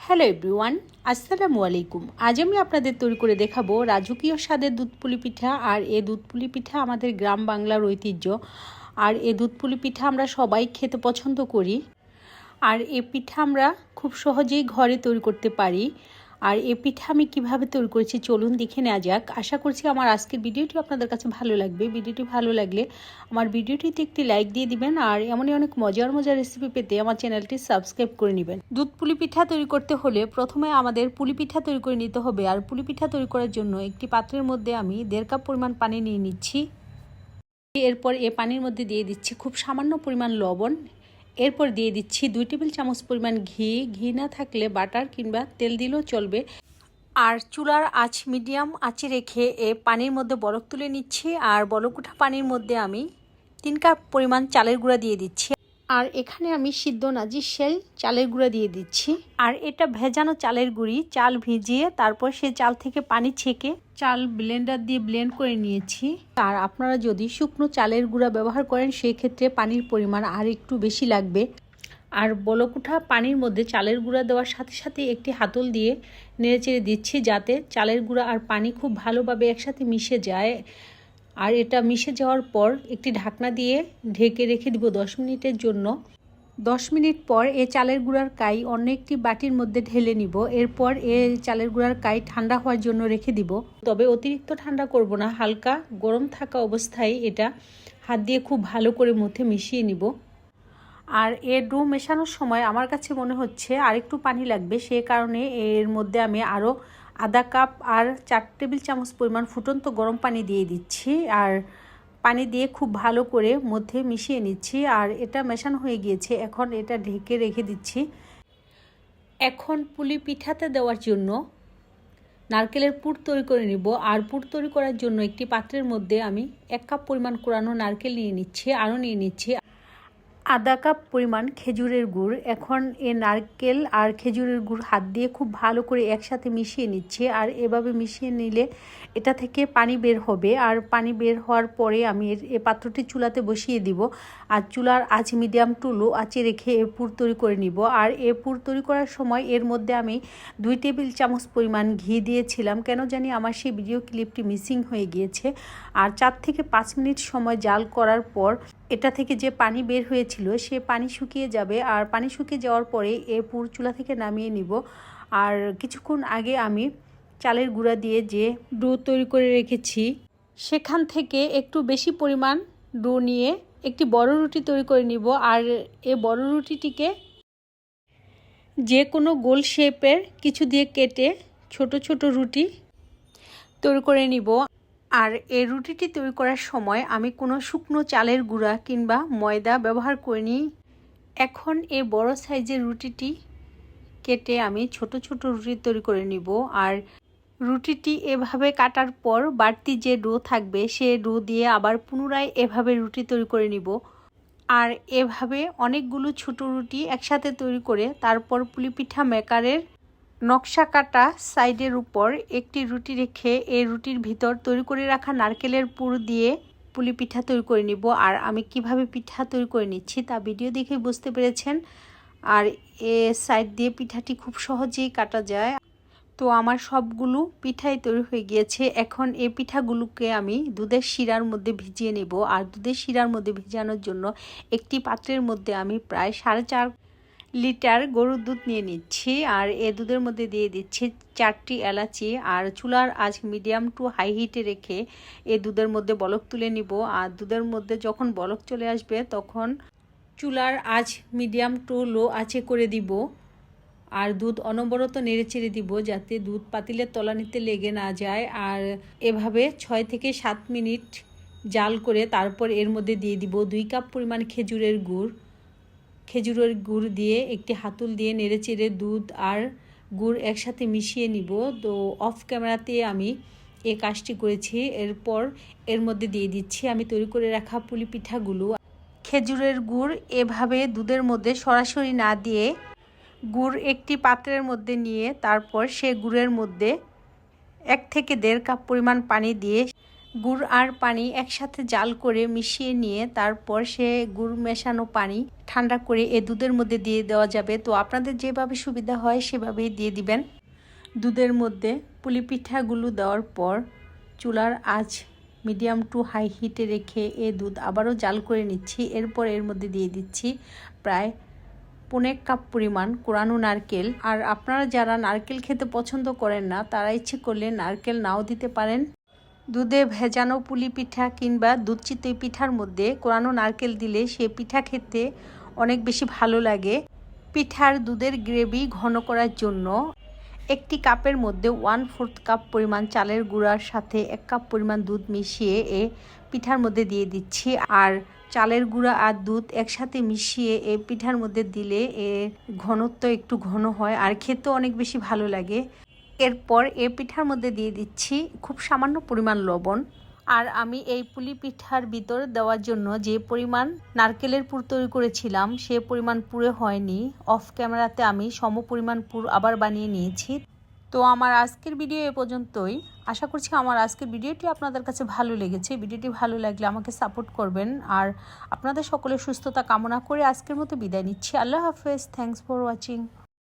Hello everyone, আসসালামু আলাইকুম। আজ আমি আপনাদের তৈরি করে দেখাবো রাজকীয় স্বাদের দুধ পুলি পিঠা। আর এই দুধ পুলি পিঠা আমাদের গ্রাম বাংলার ঐতিহ্য। আর এই দুধ পুলি পিঠা আমরা সবাই খেতে পছন্দ করি। আর এই পিঠা আমরা খুব সহজেই ঘরে তৈরি করতে পারি। আর এই পিঠা আমি কিভাবে তৈরি করেছি চলুন দেখে নেওয়া যাক। আশা করছি আমার আজকের ভিডিওটি আপনাদের কাছে ভালো লাগবে। ভিডিওটি ভালো লাগলে আমার ভিডিওটিতে একটি লাইক দিয়ে দিবেন। আর এমনই অনেক মজার রেসিপি পেতে আমার চ্যানেলটি সাবস্ক্রাইব করে নেবেন। দুধ পুলি পিঠা তৈরি করতে হলে প্রথমে আমাদের পুলি পিঠা তৈরি করে নিতে হবে। আর পুলি পিঠা তৈরি করার জন্য একটি পাত্রের মধ্যে আমি 1.5 কাপ পরিমাণ পানি নিয়ে নিচ্ছি। এরপর এই পানির মধ্যে দিয়ে দিচ্ছি খুব সামান্য পরিমাণ লবণ। এরপর দিয়ে দিচ্ছি 2 টেবিল চামচ পরিমাণ ঘি না থাকলে বাটার কিংবা তেল দিলেও চলবে। আর চুলার আঁচ মিডিয়াম আঁচে রেখে এ পানির মধ্যে বলক তুলে নিচ্ছি। আর বলক ওঠা পানির মধ্যে আমি 3 কাপ পরিমাণ চালের গুঁড়া দিয়ে দিচ্ছি। আর এখানে আমি সিদ্ধ নাজিরশাইল চালের গুঁড়া দিয়ে দিচ্ছি। আর এটা ভেজানো চালের গুঁড়ি, চাল ভিজিয়ে তারপর সেই চাল থেকে পানি ছেঁকে চাল ব্লেন্ডার দিয়ে ব্লেন্ড করে নিয়েছি। আর আপনারা যদি শুকনো চালের গুঁড়া ব্যবহার করেন সেই ক্ষেত্রে পানির পরিমাণ আর একটু বেশি লাগবে। আর বলক ওঠা পানির মধ্যে চালের গুঁড়া দেওয়ার সাথে সাথে একটি হাতল দিয়ে নেড়েচেড়ে দিচ্ছি যাতে চালের গুঁড়া আর পানি খুব ভালোভাবে একসাথে মিশে যায়। আর এটা মিশে যাওয়ার পর একটি ঢাকনা দিয়ে ঢেকে রেখে দিব 10 মিনিটের জন্য। 10 মিনিট পর এই চালের গুঁড়ার কাই অন্য একটি বাটির মধ্যে ঢেলে নিব। এরপর এই চালের গুঁড়ার কাই ঠান্ডা হওয়ার জন্য রেখে দিব। তবে অতিরিক্ত ঠান্ডা করব না, হালকা গরম থাকা অবস্থায় এটা হাত দিয়ে খুব ভালো করে মধ্যে মিশিয়ে নিব। আর এর ডো মেশানোর সময় আমার কাছে মনে হচ্ছে আর একটু পানি লাগবে, সে কারণে এর মধ্যে আমি আরও আধা কাপ আর 4 টেবিল চামচ পরিমাণ ফুটন্ত গরম পানি দিয়ে দিচ্ছি। আর পানি দিয়ে খুব ভালো করে মধ্যে মিশিয়ে নিচ্ছি। আর এটা মেশানো হয়ে গিয়েছে, এখন এটা ঢেকে রেখে দিচ্ছি। এখন পুলি পিঠাতে দেওয়ার জন্য নারকেলের পুর তৈরি করে নিব। আর পুর তৈরি করার জন্য একটি পাত্রের মধ্যে আমি 1 কাপ পরিমাণ কোরানো নারকেল নিয়ে নিচ্ছি। আরও নিয়ে নিচ্ছি আধা কাপ পরিমাণ খেজুরের গুড়। এখন এই নারকেল আর খেজুরের গুড় হাত দিয়ে খুব ভালো করে একসাথে মিশিয়ে নিচ্ছে। আর এভাবে মিশিয়ে নিলে এটা থেকে পানি বের হবে। আর পানি বের হওয়ার পরে আমি এই পাত্রটি চুলাতে বসিয়ে দিব। আর চুলার আঁচ মিডিয়াম টু লো আঁচে রেখে এর পুর তৈরি করে নিব। আর এ পুর তৈরি করার সময় এর মধ্যে আমি 2 টেবিল চামচ পরিমাণ ঘি দিয়েছিলাম, কেন জানি আমার সেই ভিডিও ক্লিপটি মিসিং হয়ে গিয়েছে। আর 4 থেকে 5 মিনিট সময় জাল করার পর এটা থেকে যে পানি বের হয়েছিল সে পানি শুকিয়ে যাবে। আর পানি শুকিয়ে যাওয়ার পরে এ পুর চুলা থেকে নামিয়ে নিব। আর কিছুক্ষণ আগে আমি চালের গুঁড়া দিয়ে যে ডো তৈরি করে রেখেছি সেখান থেকে একটু বেশি পরিমাণ ডো নিয়ে একটি বড় রুটি তৈরি করে নিব। আর এ বড় রুটিটিকে যে কোনো গোল শেপের কিছু দিয়ে কেটে ছোট ছোট রুটি তৈরি করে নিব। আর এই রুটিটি তৈরি করার সময় আমি কোনো শুকনো চালের গুঁড়া কিংবা ময়দা ব্যবহার করিনি। এখন এই বড় সাইজের রুটিটি কেটে আমি ছোট ছোট রুটি তৈরি করে নিব। আর রুটিটি এভাবে কাটার পর বাড়তি যে ডো থাকবে সে ডো দিয়ে আবার পুনরায় এভাবে রুটি তৈরি করে নিব। আর এভাবে অনেকগুলো ছোট রুটি একসাথে তৈরি করে তারপর পুলি পিঠা মেকারের নকশা কাটা সাইডের উপর একটি রুটি রেখে এই রুটির ভিতর তৈরি করে রাখা নারকেলের পুর দিয়ে পুলি পিঠা তৈরি করে নিব। আর আমি কিভাবে পিঠা তৈরি করে নিচ্ছি তা ভিডিও দেখে বুঝতে পেরেছেন। আর এ সাইড দিয়ে পিঠাটি খুব সহজেই কাটা যায়। তো আমার সবগুলো পিঠাই তৈরি হয়ে গিয়েছে। এখন এই পিঠাগুলোকে আমি দুধের শিরার মধ্যে ভিজিয়ে নেব। আর দুধের শিরার মধ্যে ভিজানোর জন্য একটি পাত্রের মধ্যে আমি প্রায় 4.5 লিটার গরুর দুধ নিয়ে নিচ্ছি। আর এই দুধের মধ্যে দিয়ে দিচ্ছি 4টি এলাচি। আর চুলার আঁচ মিডিয়াম টু হাই হিটে রেখে এই দুধের মধ্যে বলক তুলে নিব। আর দুধের মধ্যে যখন বলক চলে আসবে তখন চুলার আঁচ মিডিয়াম টু লো আঁচে করে দিব। আর দুধ অনবরত নেড়ে চেড়ে দিব যাতে দুধ পাতিলের তলানিতে লেগে না যায়। আর এভাবে 6 থেকে 7 মিনিট জাল করে তারপর এর মধ্যে দিয়ে দিব 2 কাপ পরিমাণ খেজুরের গুড় দিয়ে একটি হাতল দিয়ে নেড়ে চেড়ে দুধ আর গুড় একসাথে মিশিয়ে নিব। তো অফ ক্যামেরাতে আমি এই কাজটি করেছি। এরপর এর মধ্যে দিয়ে দিচ্ছি আমি তৈরি করে রাখা পুলি পিঠাগুলো। খেজুরের গুড় এভাবে দুধের মধ্যে সরাসরি না দিয়ে গুড় একটি পাত্রের মধ্যে নিয়ে তারপর সে গুড়ের মধ্যে 1 থেকে 1.5 কাপ পরিমাণ পানি দিয়ে গুড় আর পানি একসাথে জাল করে মিশিয়ে নিয়ে তারপর সে গুড় মেশানো পানি ঠান্ডা করে এই দুধের মধ্যে দিয়ে দেওয়া যাবে। তো আপনাদের যেভাবে সুবিধা হয় সেভাবেই দিয়ে দিবেন। দুধের মধ্যে পুলি পিঠাগুলো দেওয়ার পর চুলার আঁচ মিডিয়াম টু হাই হিটে রেখে এই দুধ আবারও জাল করে নিচ্ছি। এরপর এর মধ্যে দিয়ে দিচ্ছি প্রায় 1.5 কাপ পরিমাণ কোরানো নারকেল। আর আপনারা যারা নারকেল খেতে পছন্দ করেন না তারা ইচ্ছে করলে নারকেল নাও দিতে পারেন। দুধে ভেজানো পুলি পিঠা কিংবা দুধ চিতই পিঠার মধ্যে কোরানো নারকেল দিলে সে পিঠা খেতে অনেক বেশি ভালো লাগে। পিঠার দুধের গ্রেভি ঘন করার জন্য একটি কাপের মধ্যে 1/4 কাপ পরিমাণ চালের গুঁড়ার সাথে 1 কাপ পরিমাণ দুধ মিশিয়ে পিঠার মধ্যে দিয়ে দিচ্ছি। আর চালের গুঁড়া আর দুধ একসাথে মিশিয়ে এই পিঠার মধ্যে দিলে ঘনত্ব একটু ঘন হয় আর খেতেও অনেক বেশি ভালো লাগে। এরপর এই পিঠার মধ্যে দিয়ে দিচ্ছি খুব সামান্য পরিমাণ লবণ। আর আমি এই পুলি পিঠার ভিতর দেওয়ার জন্য যে পরিমাণ নারকেলের পুর তৈরি করেছিলাম সে পরিমাণ পুরে হয়নি। অফ ক্যামেরাতে আমি সম পরিমাণ পুর আবার বানিয়ে নিয়েছি। তো আমার আজকের ভিডিও এ পর্যন্তই। আশা করছি আমার আজকের ভিডিওটি আপনাদের কাছে ভালো লেগেছে। ভিডিওটি ভালো লাগলে আমাকে সাপোর্ট করবেন। আর আপনাদের সকলের সুস্থতা কামনা করে আজকের মতো বিদায় নিচ্ছি। আল্লাহ হাফেজ। Thanks for watching.